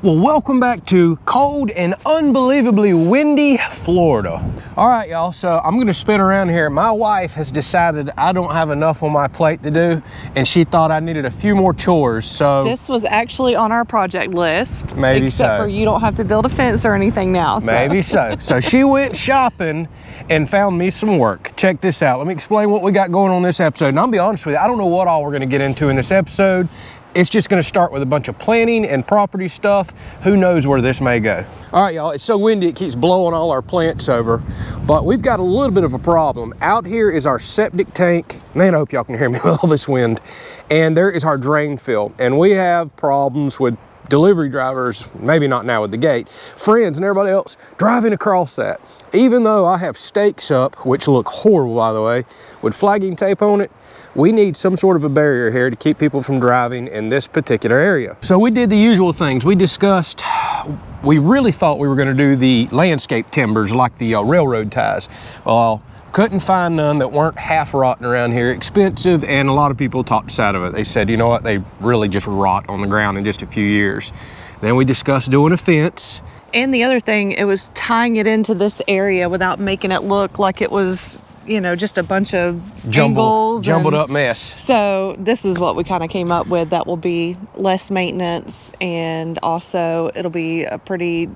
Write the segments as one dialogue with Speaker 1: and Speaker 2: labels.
Speaker 1: Well, welcome back to cold and unbelievably windy Florida. All right, y'all, so I'm gonna spin around here. My wife has decided I don't have enough on my plate to do, and she thought I needed a few more chores, so.
Speaker 2: This was actually on our project list.
Speaker 1: Maybe
Speaker 2: except
Speaker 1: so.
Speaker 2: for you don't have to build a fence or anything now. So.
Speaker 1: Maybe so. So she went shopping and found me some work. Check this out. Let me explain what we got going on this episode. And I'll be honest with you, I don't know what all we're gonna get into in this episode. It's just gonna start with a bunch of planning and property stuff. Who knows where this may go. All right, y'all, it's so windy, it keeps blowing all our plants over, but we've got a little bit of a problem. Out here is our septic tank. Man, I hope y'all can hear me with all this wind. And there is our drain field. And we have problems with delivery drivers, maybe not now with the gate, friends and everybody else driving across that. Even though I have stakes up, which look horrible by the way, with flagging tape on it, we need some sort of a barrier here to keep people from driving in this particular area. So we did the usual things. We discussed, we really thought we were gonna do the landscape timbers like the railroad ties. Well, couldn't find none that weren't half rotten around here, expensive, and a lot of people talked us out of it. They said, you know what, they really just rot on the ground in just a few years. Then we discussed doing a fence.
Speaker 2: And the other thing, it was tying it into this area without making it look like it was, you know, just a bunch of jumbled
Speaker 1: up mess.
Speaker 2: So this is what we kind of came up with that will be less maintenance, and also it'll be a pretty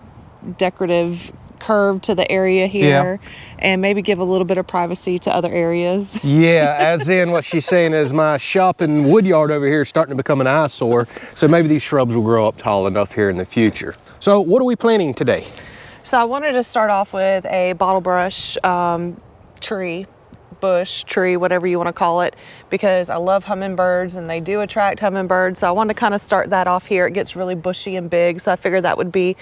Speaker 2: decorative curve to the area here, and maybe give a little bit of privacy to other areas.
Speaker 1: Yeah, as in what she's saying is my shopping wood yard over here is starting to become an eyesore, so maybe these shrubs will grow up tall enough here in the future. So what are we planting today?
Speaker 2: So I wanted to start off with a bottle brush bush tree, whatever you want to call it, because I love hummingbirds and they do attract hummingbirds. So I wanted to kind of start that off here. It gets really bushy and big, so I figured that would be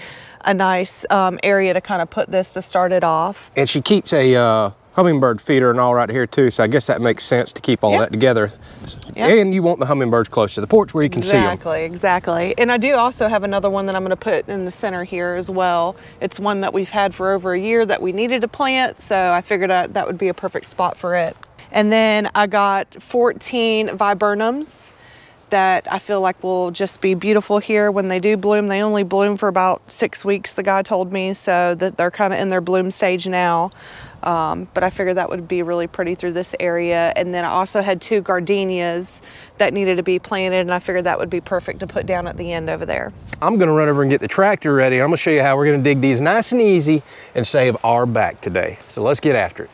Speaker 2: a nice area to kind of put this to start it off.
Speaker 1: And she keeps a hummingbird feeder and all right here too, so I guess that makes sense to keep all that together. And you want the hummingbirds close to the porch where you can see them.
Speaker 2: Exactly. And I do also have another one that I'm going to put in the center here as well. It's one that we've had for over a year that we needed to plant, so I figured that would be a perfect spot for it. And then I got 14 viburnums that I feel like will just be beautiful here when they do bloom. They only bloom for about 6 weeks, the guy told me, so that they're kind of in their bloom stage now. But I figured that would be really pretty through this area. And then I also had 2 gardenias that needed to be planted, and I figured that would be perfect to put down at the end over there. I'm
Speaker 1: gonna run over and get the tractor ready. I'm gonna show you how we're gonna dig these nice and easy and save our back today. So let's get after it.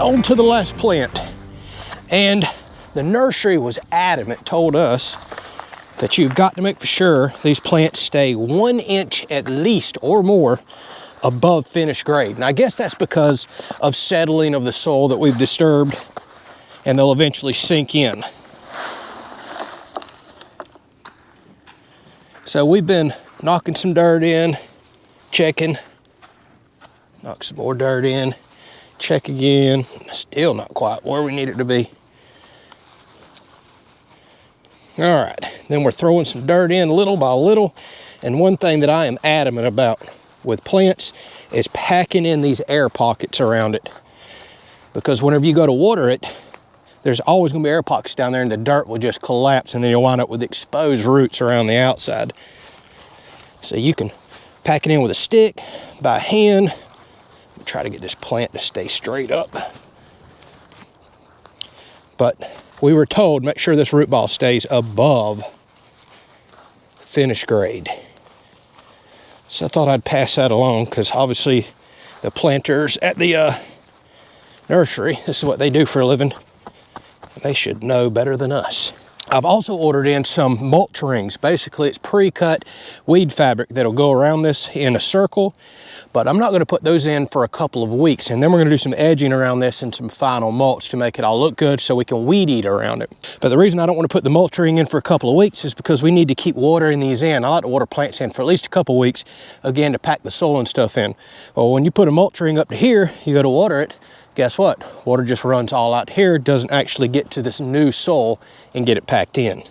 Speaker 1: On to the last plant. And the nursery was adamant, told us that you've got to make for sure these plants stay 1 inch at least or more above finished grade. And I guess that's because of settling of the soil that we've disturbed, and they'll eventually sink in. So we've been knocking some dirt in, checking, knock some more dirt in, Check again. Still not quite where we need it to be. All right, then we're throwing some dirt in little by little. And one thing that I am adamant about with plants is packing in these air pockets around it. Because whenever you go to water it, there's always gonna be air pockets down there and the dirt will just collapse and then you'll wind up with exposed roots around the outside. So you can pack it in with a stick, by hand. Try to get this plant to stay straight up. But we were told, make sure this root ball stays above finished grade. So I thought I'd pass that along because obviously the planters at the nursery, this is what they do for a living. They should know better than us. I've also ordered in some mulch rings. Basically, it's pre-cut weed fabric that'll go around this in a circle, but I'm not gonna put those in for a couple of weeks, and then we're gonna do some edging around this and some final mulch to make it all look good so we can weed eat around it. But the reason I don't wanna put the mulch ring in for a couple of weeks is because we need to keep watering these in. I like to water plants in for at least a couple of weeks, again, to pack the soil and stuff in. Well, when you put a mulch ring up to here, you go to water it, guess what? Water just runs all out here, doesn't actually get to this new soil and get it packed in.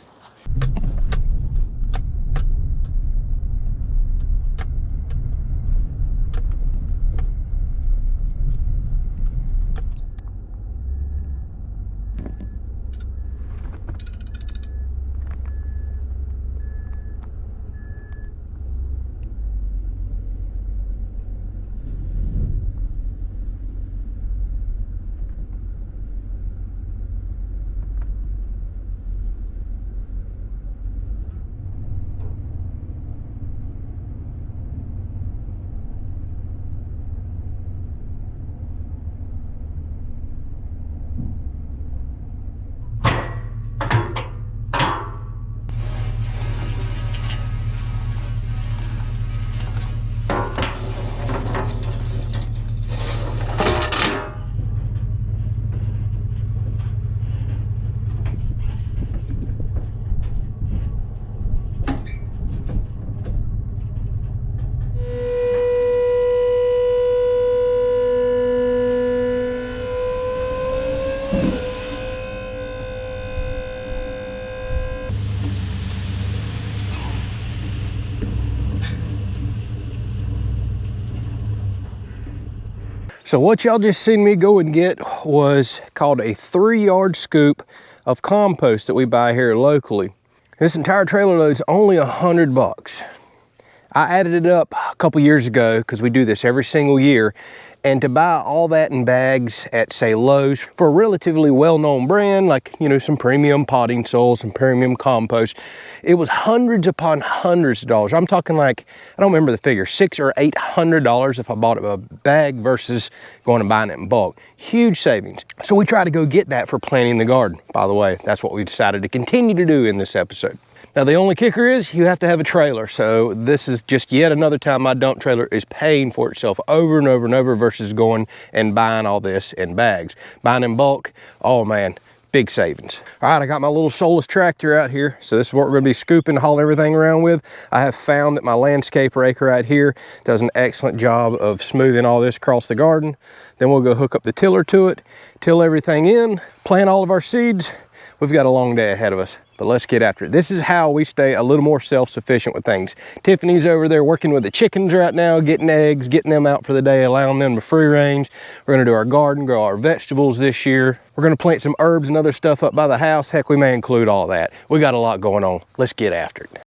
Speaker 1: So what y'all just seen me go and get was called a 3-yard scoop of compost that we buy here locally. This entire trailer load's only $100. I added it up a couple years ago because we do this every single year. And to buy all that in bags at, say, Lowe's for a relatively well-known brand, like, you know, some premium potting soil, some premium compost, it was hundreds upon hundreds of dollars. I'm talking like, I don't remember the figure, $600 or $800 if I bought a bag versus going and buying it in bulk. Huge savings. So we try to go get that for planting the garden. By the way, that's what we decided to continue to do in this episode. Now, the only kicker is you have to have a trailer. So this is just yet another time my dump trailer is paying for itself over and over and over versus going and buying all this in bags. Buying in bulk, oh man, big savings. All right, I got my little soulless tractor out here. So this is what we're gonna be scooping, hauling everything around with. I have found that my landscape rake right here does an excellent job of smoothing all this across the garden. Then we'll go hook up the tiller to it, till everything in, plant all of our seeds. We've got a long day ahead of us, but let's get after it. This is how we stay a little more self-sufficient with things. Tiffany's over there working with the chickens right now, getting eggs, getting them out for the day, allowing them to free range. We're gonna do our garden, grow our vegetables this year. We're gonna plant some herbs and other stuff up by the house. Heck, we may include all that. We got a lot going on. Let's get after it.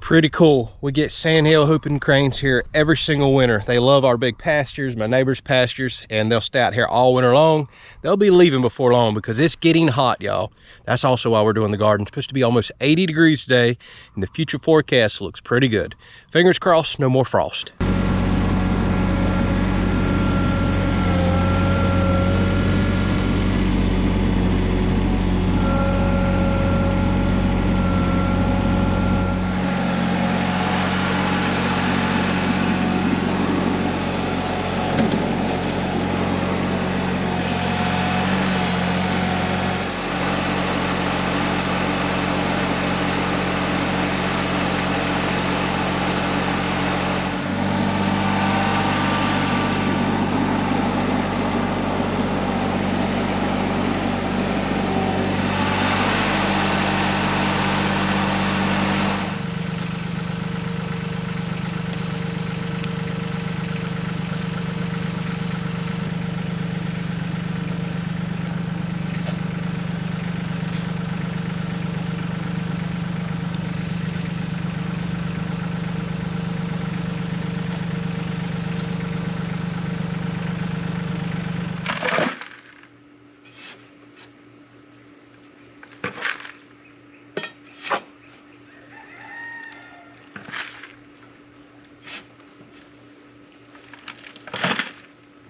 Speaker 1: Pretty cool. We get sandhill whooping cranes here every single winter. They love our big pastures, my neighbor's pastures, and they'll stay out here all winter long. They'll be leaving before long because it's getting hot, y'all. That's also why we're doing the garden. It's supposed to be almost 80 degrees today, and the future forecast looks pretty good. Fingers crossed, no more frost.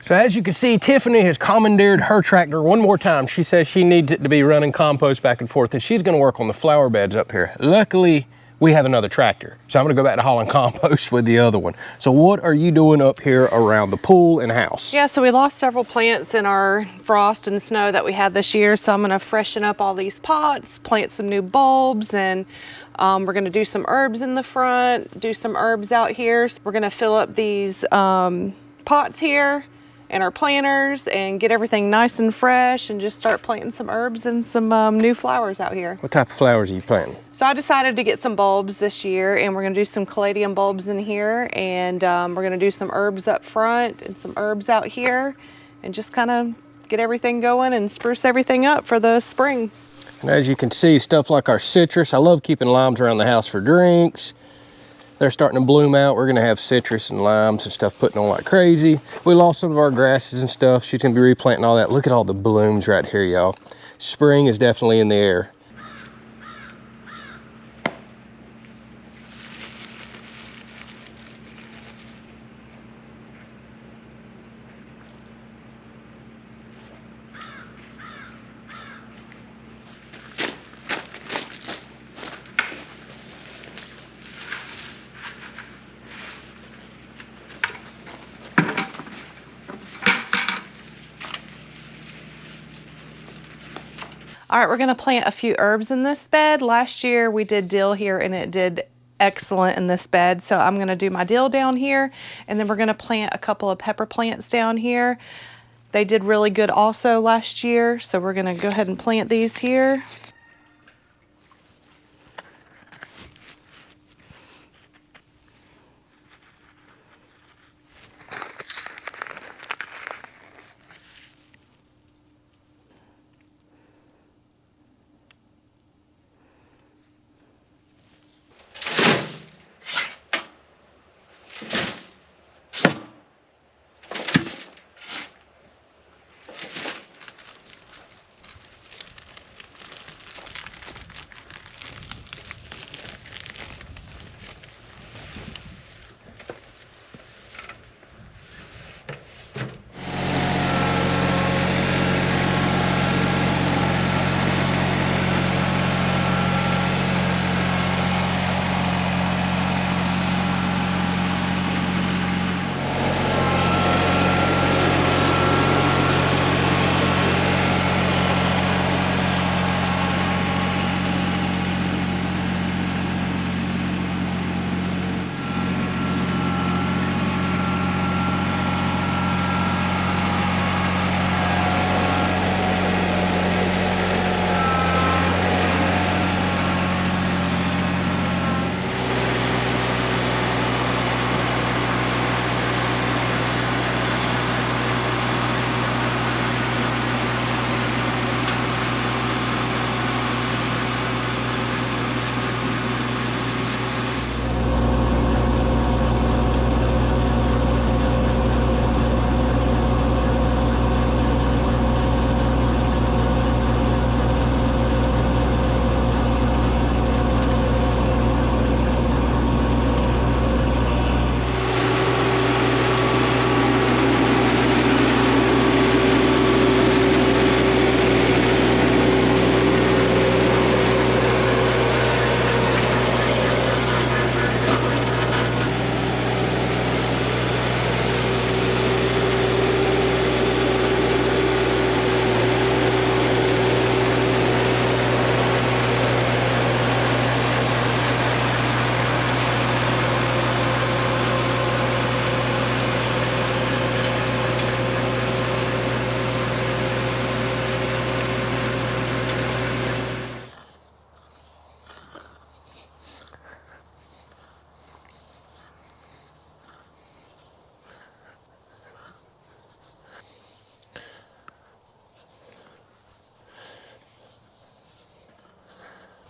Speaker 1: So as you can see, Tiffany has commandeered her tractor one more time. She says she needs it to be running compost back and forth, and she's gonna work on the flower beds up here. Luckily, we have another tractor, so I'm gonna go back to hauling compost with the other one. So what are you doing up here around the pool and house?
Speaker 2: Yeah, so we lost several plants in our frost and snow that we had this year, so I'm gonna freshen up all these pots, plant some new bulbs, and we're gonna do some herbs in the front, do some herbs out here. So we're gonna fill up these pots here and our planters and get everything nice and fresh and just start planting some herbs and some new flowers out here.
Speaker 1: What type of flowers are you planting?
Speaker 2: So I decided to get some bulbs this year, and we're gonna do some caladium bulbs in here, and we're gonna do some herbs up front and some herbs out here, and just kind of get everything going and spruce everything up for the spring.
Speaker 1: And as you can see, stuff like our citrus, I love keeping limes around the house for drinks. They're starting to bloom out. We're gonna have citrus and limes and stuff putting on like crazy. We lost some of our grasses and stuff. She's gonna be replanting all that. Look at all the blooms right here, y'all. Spring is definitely in the air.
Speaker 2: All right, we're gonna plant a few herbs in this bed. Last year we did dill here and it did excellent in this bed. So I'm gonna do my dill down here, and then we're gonna plant a couple of pepper plants down here. They did really good also last year. So we're gonna go ahead and plant these here.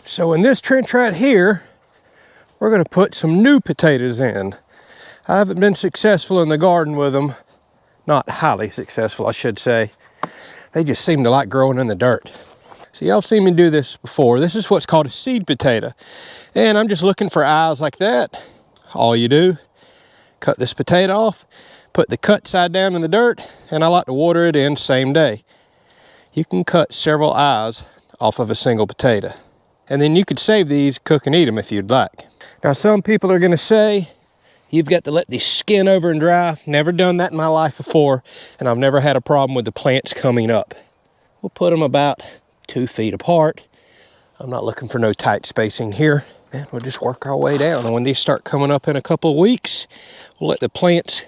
Speaker 1: So in this trench right here, we're gonna put some new potatoes in. I haven't been successful in the garden with them. Not highly successful, I should say. They just seem to like growing in the dirt. So y'all have seen me do this before. This is what's called a seed potato. And I'm just looking for eyes like that. All you do, cut this potato off, put the cut side down in the dirt, and I like to water it in same day. You can cut several eyes off of a single potato. And then you could save these, cook and eat them if you'd like. Now some people are gonna say, you've got to let these skin over and dry. Never done that in my life before, and I've never had a problem with the plants coming up. We'll put them about 2 feet apart. I'm not looking for no tight spacing here. And we'll just work our way down. And when these start coming up in a couple of weeks, we'll let the plants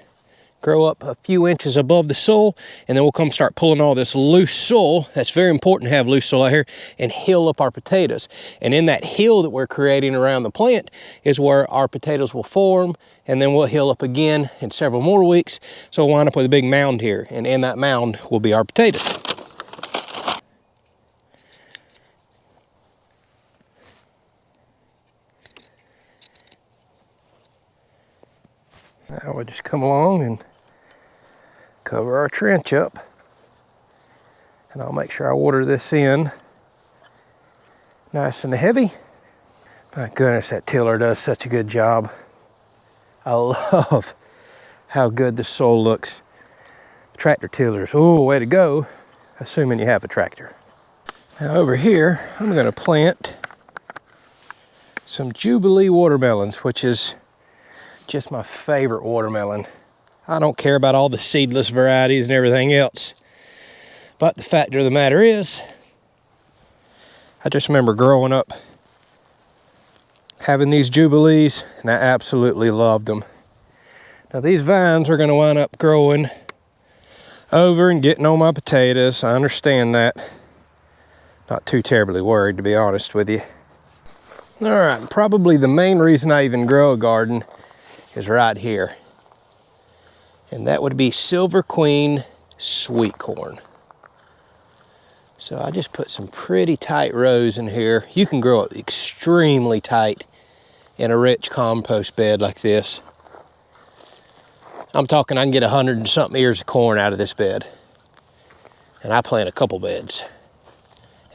Speaker 1: grow up a few inches above the soil, and then we'll come start pulling all this loose soil. That's very important to have loose soil out here, and hill up our potatoes. And in that hill that we're creating around the plant is where our potatoes will form, and then we'll hill up again in several more weeks. So we'll wind up with a big mound here, and in that mound will be our potatoes. Now we'll just come along and cover our trench up. And I'll make sure I water this in nice and heavy. My goodness, that tiller does such a good job. I love how good the soil looks. Tractor tillers, oh, way to go, assuming you have a tractor. Now over here, I'm gonna plant some Jubilee watermelons, which is just my favorite watermelon. I don't care about all the seedless varieties and everything else. But the fact of the matter is, I just remember growing up having these Jubilees, and I absolutely loved them. Now these vines are gonna wind up growing over and getting on my potatoes. I understand that. Not too terribly worried, to be honest with you. All right, probably the main reason I even grow a garden is right here. And that would be Silver Queen sweet corn. So I just put some pretty tight rows in here. You can grow it extremely tight in a rich compost bed like this. I'm talking I can get 100 and something ears of corn out of this bed. And I plant a couple beds.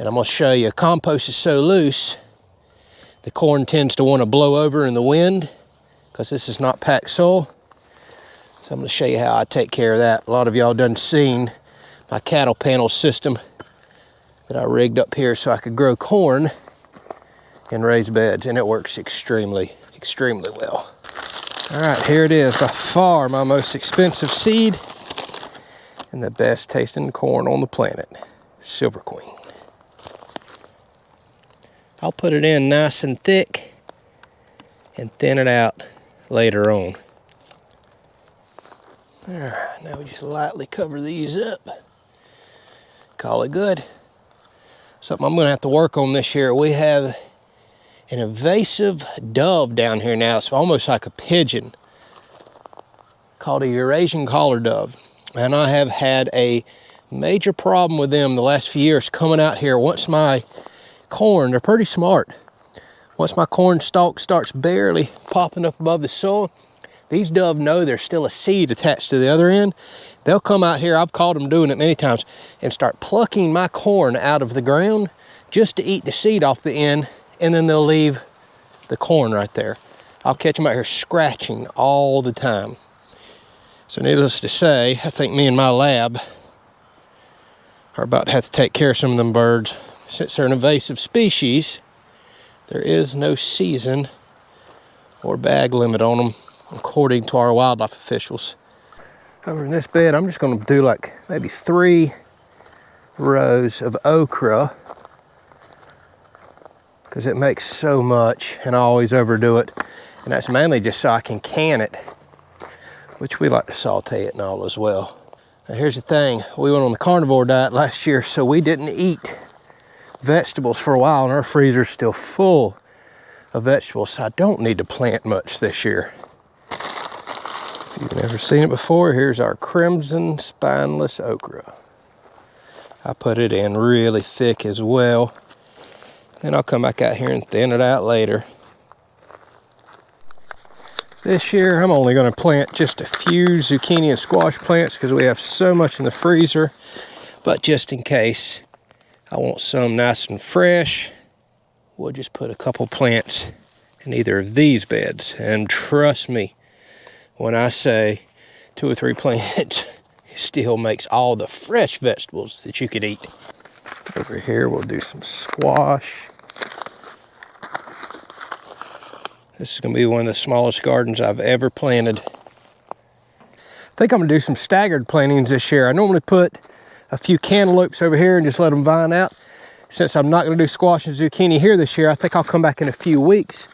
Speaker 1: And I'm gonna show you, compost is so loose, the corn tends to wanna blow over in the wind because this is not packed soil. So I'm gonna show you how I take care of that. A lot of y'all done seen my cattle panel system that I rigged up here so I could grow corn in raised beds, and it works extremely, extremely well. All right, here it is, by far my most expensive seed and the best tasting corn on the planet, Silver Queen. I'll put it in nice and thick and thin it out later on. All right, now we just lightly cover these up. Call it good. Something I'm gonna have to work on this year. We have an invasive dove down here now. It's almost like a pigeon called a Eurasian collar dove. And I have had a major problem with them the last few years coming out here. Once my corn, they're pretty smart. Once my corn stalk starts barely popping up above the soil, these doves know there's still a seed attached to the other end. They'll come out here, I've caught them doing it many times, and start plucking my corn out of the ground just to eat the seed off the end, and then they'll leave the corn right there. I'll catch them out here scratching all the time. So needless to say, I think me and my lab are about to have to take care of some of them birds. Since they're an invasive species, there is no season or bag limit on them, according to our wildlife officials. Over in this bed, I'm just gonna do like maybe 3 rows of okra, because it makes so much and I always overdo it. And that's mainly just so I can can it, which we like to saute it and all as well. Now here's the thing, we went on the carnivore diet last year, so we didn't eat vegetables for a while, and our freezer's still full of vegetables, so I don't need to plant much this year. If you've never seen it before, here's our crimson spineless okra. I put it in really thick as well. Then I'll come back out here and thin it out later. This year, I'm only gonna plant just a few zucchini and squash plants because we have so much in the freezer. But just in case I want some nice and fresh, we'll just put a couple plants in either of these beds. And trust me when I say 2 or 3 plants still makes all the fresh vegetables that you could eat. Over here, we'll do some squash. This is gonna be one of the smallest gardens I've ever planted. I think I'm gonna do some staggered plantings this year. I normally put a few cantaloupes over here and just let them vine out. Since I'm not gonna do squash and zucchini here this year, I think I'll come back in a few weeks,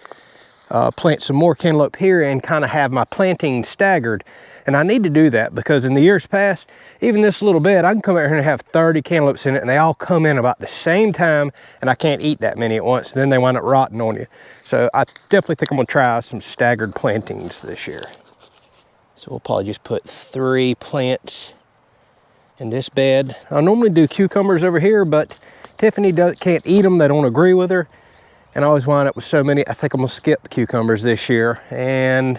Speaker 1: plant some more cantaloupe here and kind of have my planting staggered. And I need to do that because in the years past, even this little bed, I can come out here and have 30 cantaloupes in it and they all come in about the same time and I can't eat that many at once. Then they wind up rotting on you. So I definitely think I'm gonna try some staggered plantings this year. So we'll probably just put 3 plants in this bed. I normally do cucumbers over here, but Tiffany can't eat them. They don't agree with her. And I always wind up with so many. I think I'm gonna skip cucumbers this year. And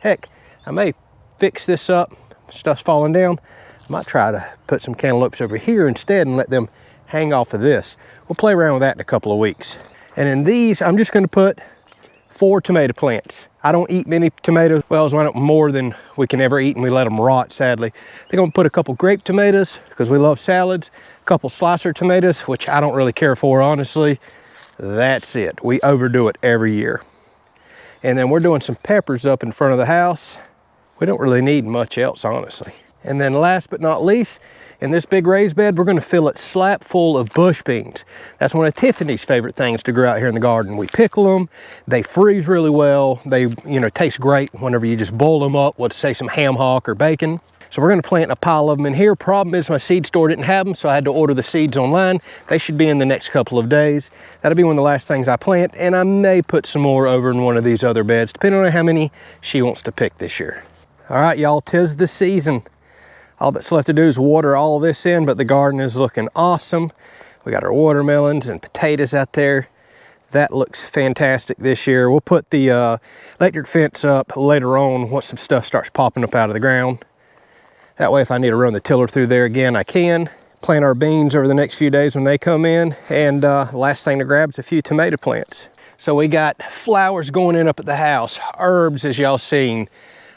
Speaker 1: heck, I may fix this up. Stuff's falling down. I might try to put some cantaloupes over here instead and let them hang off of this. We'll play around with that in a couple of weeks. And in these, I'm just gonna put 4 tomato plants. I don't eat many tomatoes. Well, it's one up more than we can ever eat and we let them rot, sadly. I think I'm gonna put a couple grape tomatoes because we love salads, a couple slicer tomatoes, which I don't really care for, honestly. That's it. We overdo it every year. And then we're doing some peppers up in front of the house. We don't really need much else, honestly. And then last but not least, in this big raised bed, we're gonna fill it slap full of bush beans. That's one of Tiffany's favorite things to grow out here in the garden. We pickle them, they freeze really well. They, taste great whenever you just boil them up with, say, some ham hock or bacon. So we're gonna plant a pile of them in here. Problem is my seed store didn't have them, so I had to order the seeds online. They should be in the next couple of days. That'll be one of the last things I plant, and I may put some more over in one of these other beds, depending on how many she wants to pick this year. All right, y'all, 'tis the season. All that's left to do is water all of this in, but the garden is looking awesome. We got our watermelons and potatoes out there. That looks fantastic this year. We'll put the electric fence up later on once some stuff starts popping up out of the ground. That way, if I need to run the tiller through there again, I can. Plant our beans over the next few days when they come in. And last thing to grab is a few tomato plants. So we got flowers going in up at the house, herbs as y'all seen.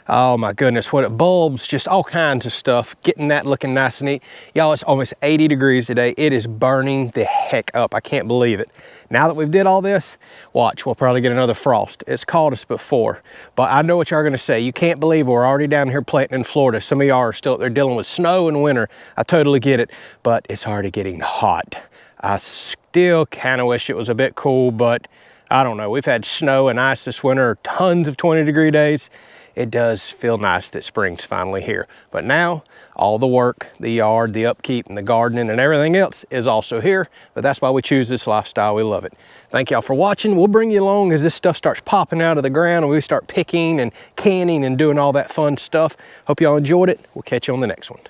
Speaker 1: Oh my goodness, what it bulbs, just all kinds of stuff, getting that looking nice and neat. Y'all, it's almost 80 degrees today. It is burning the heck up. I can't believe it. Now that we've did all this, watch, we'll probably get another frost. It's caught us before, but I know what y'all are gonna say. You can't believe we're already down here planting in Florida. Some of y'all are still up there dealing with snow and winter. I totally get it, but it's already getting hot. I still kind of wish it was a bit cool, but I don't know. We've had snow and ice this winter, tons of 20-degree days. It does feel nice that spring's finally here. But now, all the work, the yard, the upkeep, and the gardening, and everything else is also here. But that's why we choose this lifestyle. We love it. Thank y'all for watching. We'll bring you along as this stuff starts popping out of the ground and we start picking and canning and doing all that fun stuff. Hope y'all enjoyed it. We'll catch you on the next one.